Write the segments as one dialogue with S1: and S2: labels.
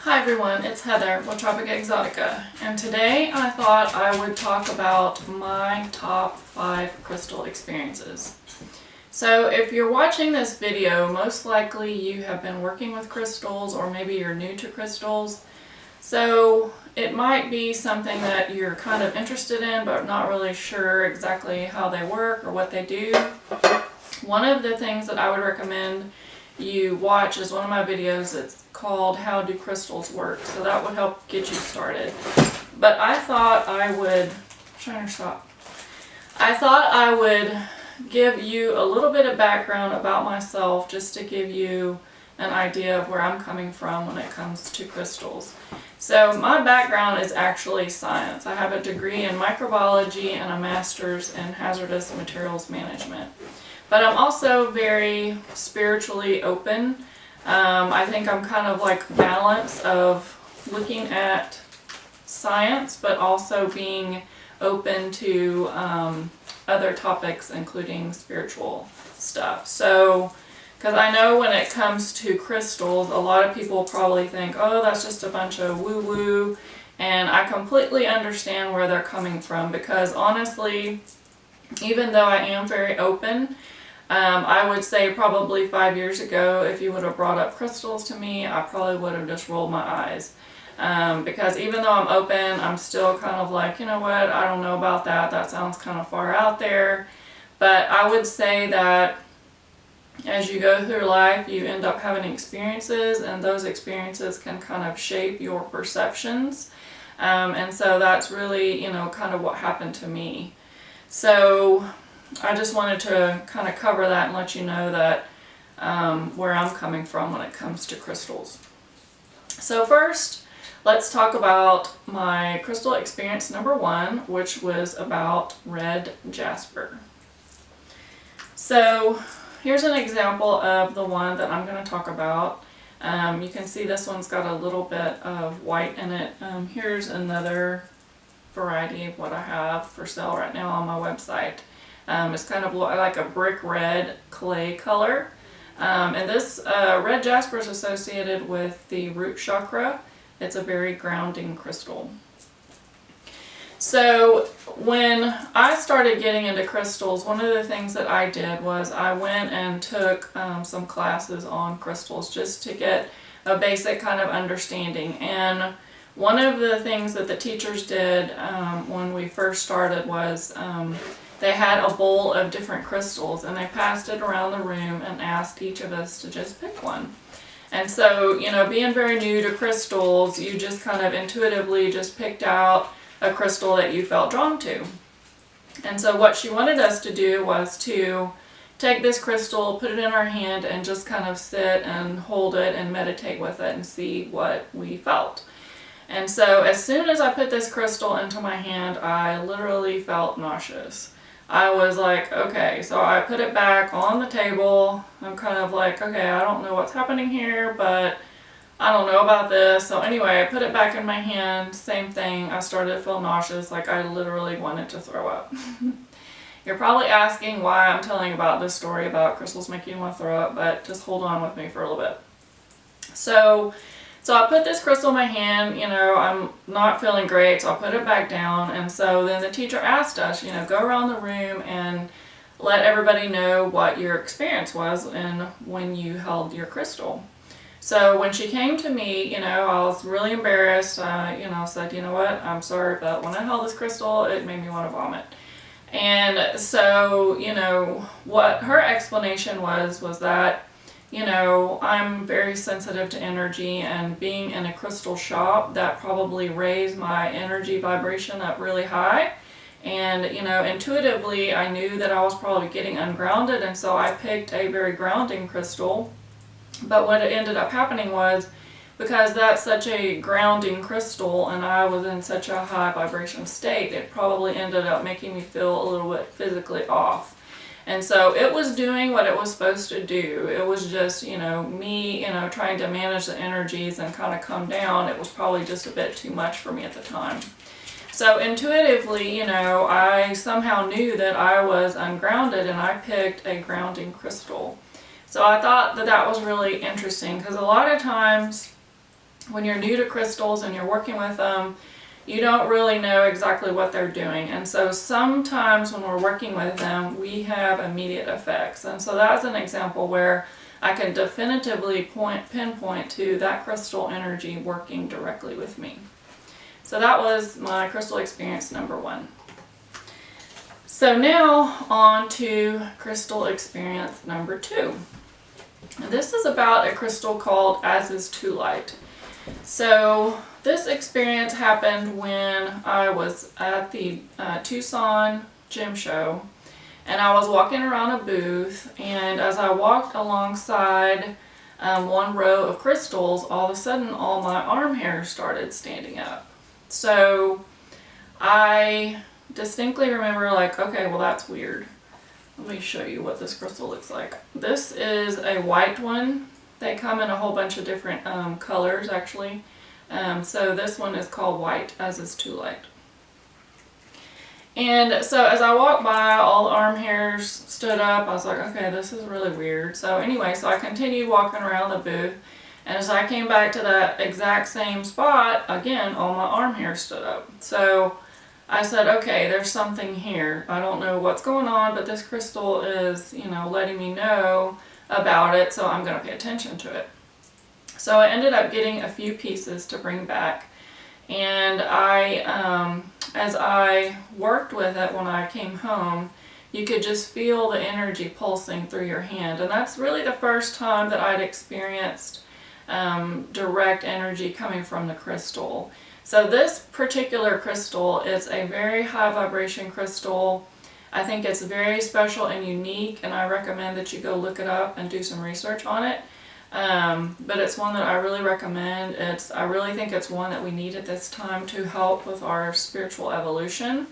S1: Hi everyone, it's Heather with Tropica Exotica, and today I thought I would talk about my top 5 crystal experiences. So if you're watching this video, most likely you have been working with crystals, or maybe you're new to crystals. So it might be something that you're kind of interested in but not really sure exactly how they work or what they do. One of the things that I would recommend you watch is one of my videos that's called How Do Crystals Work? So that would help get you started. But I thought I would, I thought I would give you a little bit of background about myself just to give you an idea of where I'm coming from when it comes to crystals. So my background is actually science. I have a degree in microbiology and a master's in hazardous materials management. But I'm also very spiritually open. I think I'm kind of like balance of looking at science, but also being open to other topics, including spiritual stuff. So, because I know when it comes to crystals, a lot of people probably think, oh, that's just a bunch of woo-woo, and I completely understand where they're coming from, because honestly, even though I am very open, I would say probably 5 years ago, if you would have brought up crystals to me, I probably would have just rolled my eyes. Because even though I'm open, I'm still kind of like, you know what, I don't know about that. That sounds kind of far out there. But I would say that as you go through life, you end up having experiences, and those experiences can kind of shape your perceptions. And so that's really, kind of what happened to me. So I just wanted to kind of cover that and let you know that where I'm coming from when it comes to crystals. So first, let's talk about my crystal experience number 1, which was about red jasper. So here's an example of the one that I'm going to talk about. You can see this one's got a little bit of white in it. Here's another variety of what I have for sale right now on my website. It's kind of like a brick red clay color. And this red jasper is associated with the root chakra. It's a very grounding crystal. So when I started getting into crystals, one of the things that I did was I went and took some classes on crystals just to get a basic kind of understanding. And one of the things that the teachers did when we first started was they had a bowl of different crystals, and they passed it around the room and asked each of us to just pick one. And so, being very new to crystals, you just kind of intuitively just picked out a crystal that you felt drawn to. And so what she wanted us to do was to take this crystal, put it in our hand, and just kind of sit and hold it and meditate with it and see what we felt. And so as soon as I put this crystal into my hand, I literally felt nauseous. I was like, okay, so I put it back on the table. I'm kind of like, okay, I don't know what's happening here, but I don't know about this. So anyway, I put it back in my hand, same thing. I started to feel nauseous, like I literally wanted to throw up. You're probably asking why I'm telling about this story about crystals making you want to throw up, but just hold on with me for a little bit. So I put this crystal in my hand, I'm not feeling great, so I put it back down. And so then the teacher asked us, go around the room and let everybody know what your experience was and when you held your crystal. So when she came to me, I was really embarrassed. Said, you know what, I'm sorry, but when I held this crystal, it made me want to vomit. And so, what her explanation was that, I'm very sensitive to energy, and being in a crystal shop, that probably raised my energy vibration up really high. And, intuitively, I knew that I was probably getting ungrounded, and so I picked a very grounding crystal. But what ended up happening was, because that's such a grounding crystal and I was in such a high vibration state, it probably ended up making me feel a little bit physically off. And so it was doing what it was supposed to do. It was just, me, trying to manage the energies and kind of come down. It was probably just a bit too much for me at the time. So intuitively, I somehow knew that I was ungrounded, and I picked a grounding crystal. So I thought that was really interesting, because a lot of times when you're new to crystals and you're working with them, you don't really know exactly what they're doing. And so sometimes when we're working with them, we have immediate effects. And so that's an example where I can definitively pinpoint to that crystal energy working directly with me. So that was my crystal experience number 1. So now on to crystal experience number 2. And this is about a crystal called Azeztulite. So this experience happened when I was at the Tucson gym show, and I was walking around a booth, and as I walked alongside one row of crystals, all of a sudden all my arm hairs started standing up. So I distinctly remember like, okay, well that's weird. Let me show you what this crystal looks like. This is a white one. They come in a whole bunch of different colors actually. So this one is called white Azeztulite. And so as I walked by, all the arm hairs stood up. I was like, okay, this is really weird. So anyway, so I continued walking around the booth. And as I came back to that exact same spot, again, all my arm hairs stood up. So I said, okay, there's something here. I don't know what's going on, but this crystal is, letting me know about it, so I'm going to pay attention to it. So I ended up getting a few pieces to bring back, and as I worked with it when I came home, you could just feel the energy pulsing through your hand, and that's really the first time that I'd experienced direct energy coming from the crystal. So this particular crystal is a very high vibration crystal. I think it's very special and unique, and I recommend that you go look it up and do some research on it. But it's one that I really recommend. I really think it's one that we need at this time to help with our spiritual evolution.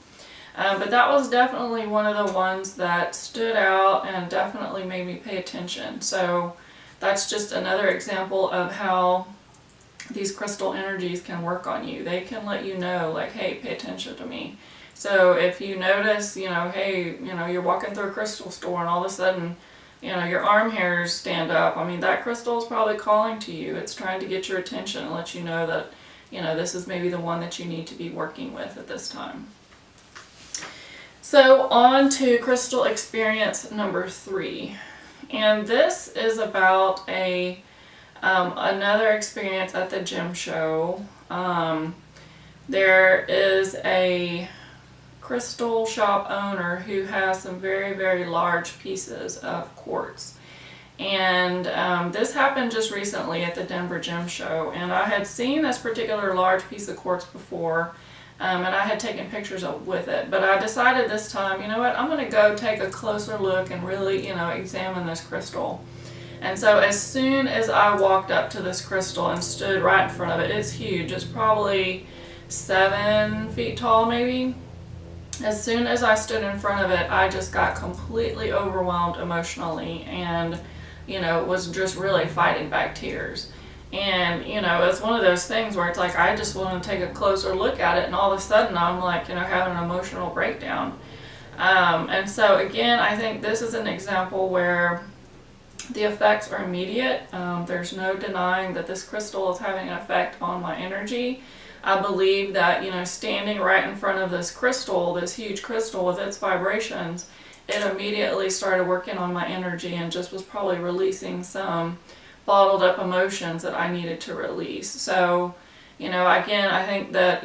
S1: But that was definitely one of the ones that stood out and definitely made me pay attention. So that's just another example of how these crystal energies can work on you. They can let you know, like, hey, pay attention to me. So if you notice, hey, you're walking through a crystal store and all of a sudden, your arm hairs stand up, I mean, that crystal is probably calling to you. It's trying to get your attention and let you know that, this is maybe the one that you need to be working with at this time. So on to crystal experience number 3. And this is about another experience at the gym show. There is a crystal shop owner who has some very, very large pieces of quartz. And this happened just recently at the Denver gym show. And I had seen this particular large piece of quartz before, and I had taken pictures with it. But I decided this time, you know what, I'm going to go take a closer look and really, examine this crystal. And so as soon as I walked up to this crystal and stood right in front of it, it's huge, it's probably 7 feet tall maybe. As soon as I stood in front of it, I just got completely overwhelmed emotionally and, was just really fighting back tears. And, it's one of those things where it's like, I just want to take a closer look at it, and all of a sudden I'm like, having an emotional breakdown. And so again, I think this is an example where the effects are immediate. There's no denying that this crystal is having an effect on my energy. I believe that, standing right in front of this crystal, this huge crystal with its vibrations, it immediately started working on my energy and just was probably releasing some bottled up emotions that I needed to release. So, again, I think that,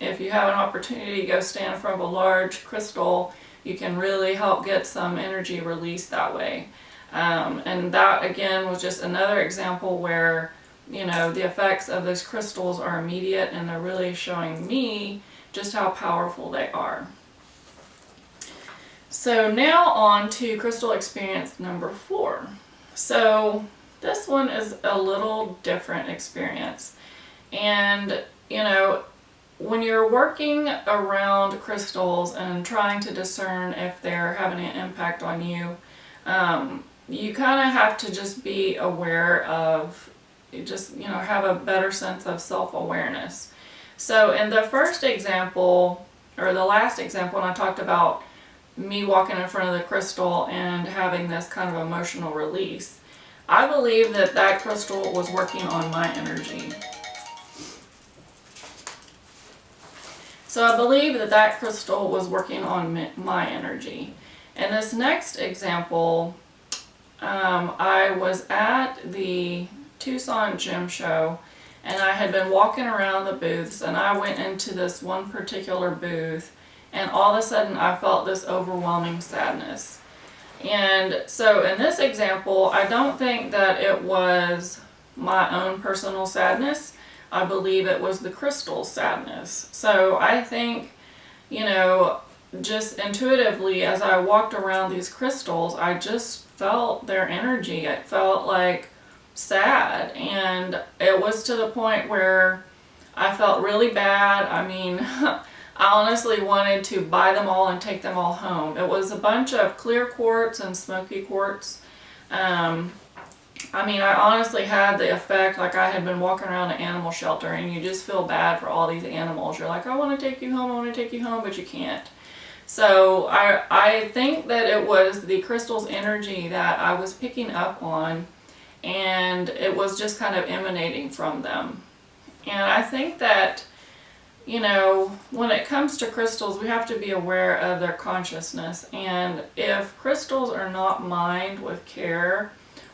S1: if you have an opportunity to go stand in front of a large crystal, you can really help get some energy released that way. And that, again, was just another example where, the effects of those crystals are immediate, and they're really showing me just how powerful they are. So now on to crystal experience number 4. So this one is a little different experience. And, when you're working around crystals and trying to discern if they're having an impact on you, you kind of have to just be aware of, have a better sense of self-awareness. So in the first example, or the last example, when I talked about me walking in front of the crystal and having this kind of emotional release, I believe that that crystal was working on my energy. So I believe that that crystal was working on my energy. In this next example, I was at the Tucson Gym Show, and I had been walking around the booths, and I went into this one particular booth, and all of a sudden I felt this overwhelming sadness. And so in this example, I don't think that it was my own personal sadness. I believe it was the crystal's sadness. So I think, you know, just intuitively as I walked around these crystals, I just felt their energy. It felt like sad, and it was to the point where I felt really bad. I mean, I honestly wanted to buy them all and take them all home. It was a bunch of clear quartz and smoky quartz. I mean, I honestly had the effect like I had been walking around an animal shelter, and you just feel bad for all these animals. You're like, I want to take you home, I want to take you home, but you can't. So I think that it was the crystal's energy that I was picking up on, and it was just kind of emanating from them. And I think that, you know, when it comes to crystals, we have to be aware of their consciousness. And if crystals are not mined with care,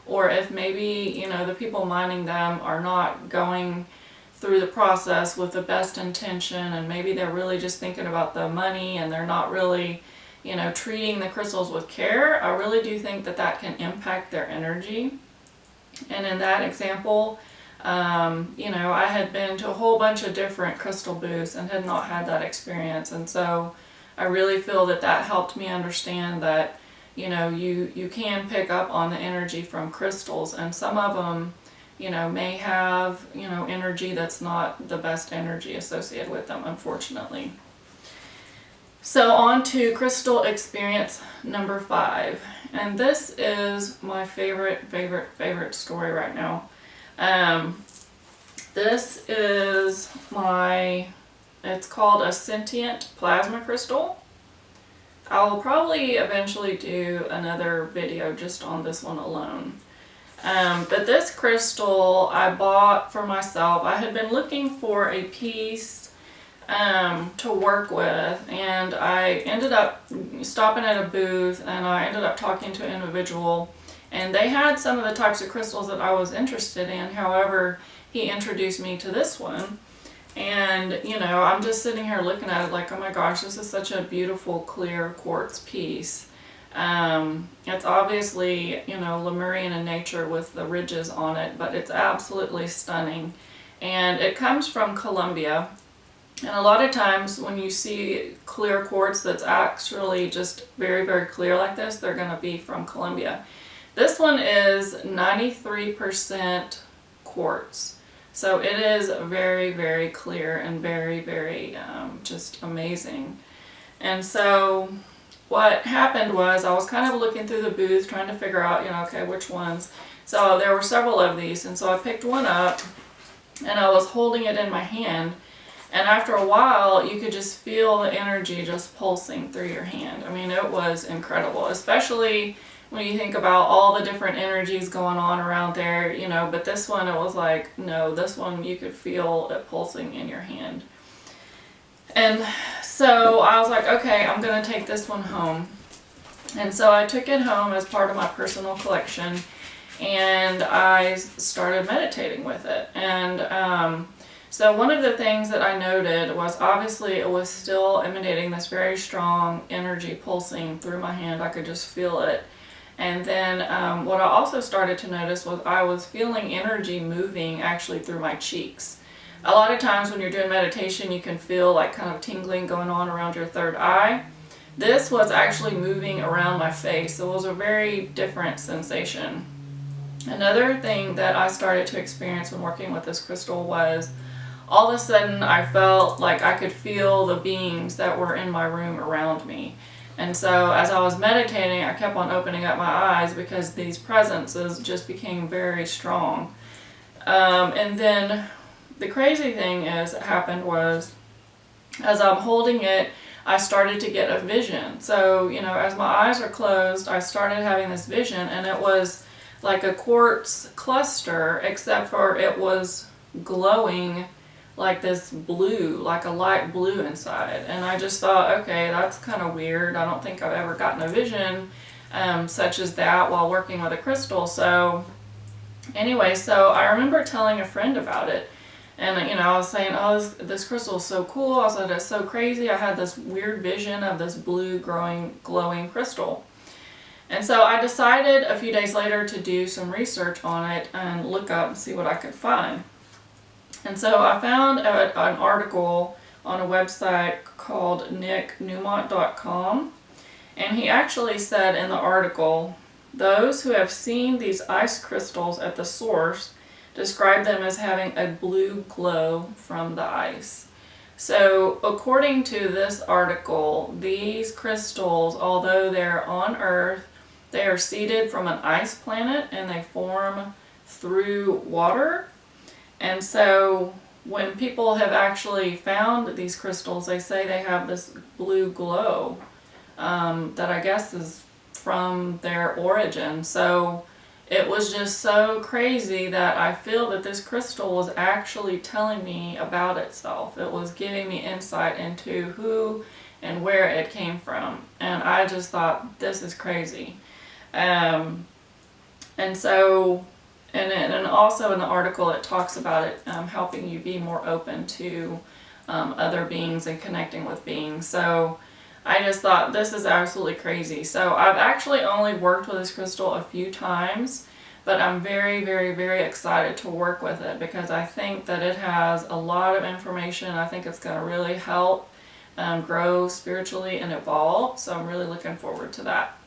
S1: or if maybe, you know, the people mining them are not going through the process with the best intention, and maybe they're really just thinking about the money and they're not really, you know, treating the crystals with care, I really do think that that can impact their energy. And in that example, you know, I had been to a whole bunch of different crystal booths and had not had that experience. And so I really feel that that helped me understand that, you know, you can pick up on the energy from crystals, and some of them, you know, may have, you know, energy that's not the best energy associated with them, unfortunately. So on to crystal experience number 5. And this is my favorite story right now. This is it's called a Sentient plasma crystal. I will probably eventually do another video just on this one alone. But this crystal I bought for myself. I had been looking for a piece to work with, and I ended up stopping at a booth, and I ended up talking to an individual, and they had some of the types of crystals that I was interested in. However, he introduced me to this one. And, you know, I'm just sitting here looking at it like, oh my gosh, this is such a beautiful clear quartz piece. It's obviously, you know, Lemurian in nature with the ridges on it, but it's absolutely stunning. And it comes from Colombia. And a lot of times when you see clear quartz that's actually just very clear like this, they're going to be from Colombia. This one is 93% quartz. So it is very clear and very just amazing. And so what happened was I was kind of looking through the booth trying to figure out, you know, okay, which ones. So there were several of these, and so I picked one up and I was holding it in my hand, and after a while you could just feel the energy just pulsing through your hand. I mean, it was incredible, especially when you think about all the different energies going on around there, you know, but this one, it was like, no, this one you could feel it pulsing in your hand. And so I was like, okay, I'm going to take this one home. And so I took it home as part of my personal collection, and I started meditating with it. And so one of the things that I noted was obviously it was still emanating this very strong energy pulsing through my hand. I could just feel it. And then what I also started to notice was I was feeling energy moving actually through my cheeks. A lot of times when you're doing meditation, you can feel like kind of tingling going on around your third eye. This was actually moving around my face. It was a very different sensation. Another thing that I started to experience when working with this crystal was all of a sudden I felt like I could feel the beings that were in my room around me. And so as I was meditating, I kept on opening up my eyes because these presences just became very strong. And then the crazy thing is that happened was, as I'm holding it, I started to get a vision. So, you know, as my eyes are closed, I started having this vision, and it was like a quartz cluster, except for it was glowing like this blue, like a light blue inside. And I just thought, okay, that's kind of weird. I don't think I've ever gotten a vision such as that while working with a crystal. So anyway, so I remember telling a friend about it. And, you know, I was saying, oh, this crystal is so cool. I said, it's so crazy. I had this weird vision of this blue glowing crystal. And so I decided a few days later to do some research on it and look up and see what I could find. And so I found an article on a website called nicknewmont.com, and he actually said in the article, those who have seen these ice crystals at the source describe them as having a blue glow from the ice. So according to this article, these crystals, although they're on Earth, they are seeded from an ice planet and they form through water. And so when people have actually found these crystals, they say they have this blue glow that I guess is from their origin. So it was just so crazy that I feel that this crystal was actually telling me about itself. It was giving me insight into who and where it came from. And I just thought, this is crazy. And so... And also in the article it talks about it helping you be more open to other beings and connecting with beings. So I just thought, this is absolutely crazy. So I've actually only worked with this crystal a few times, but I'm very, very, very excited to work with it because I think that it has a lot of information. I think it's going to really help grow spiritually and evolve. So I'm really looking forward to that.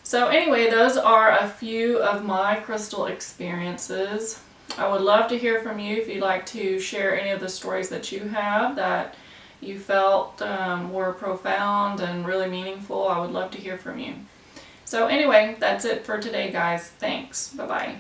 S1: So anyway, those are a few of my crystal experiences. I would love to hear from you if you'd like to share any of the stories that you have that you felt were profound and really meaningful. I would love to hear from you. So anyway, that's it for today, guys. Thanks. Bye-bye.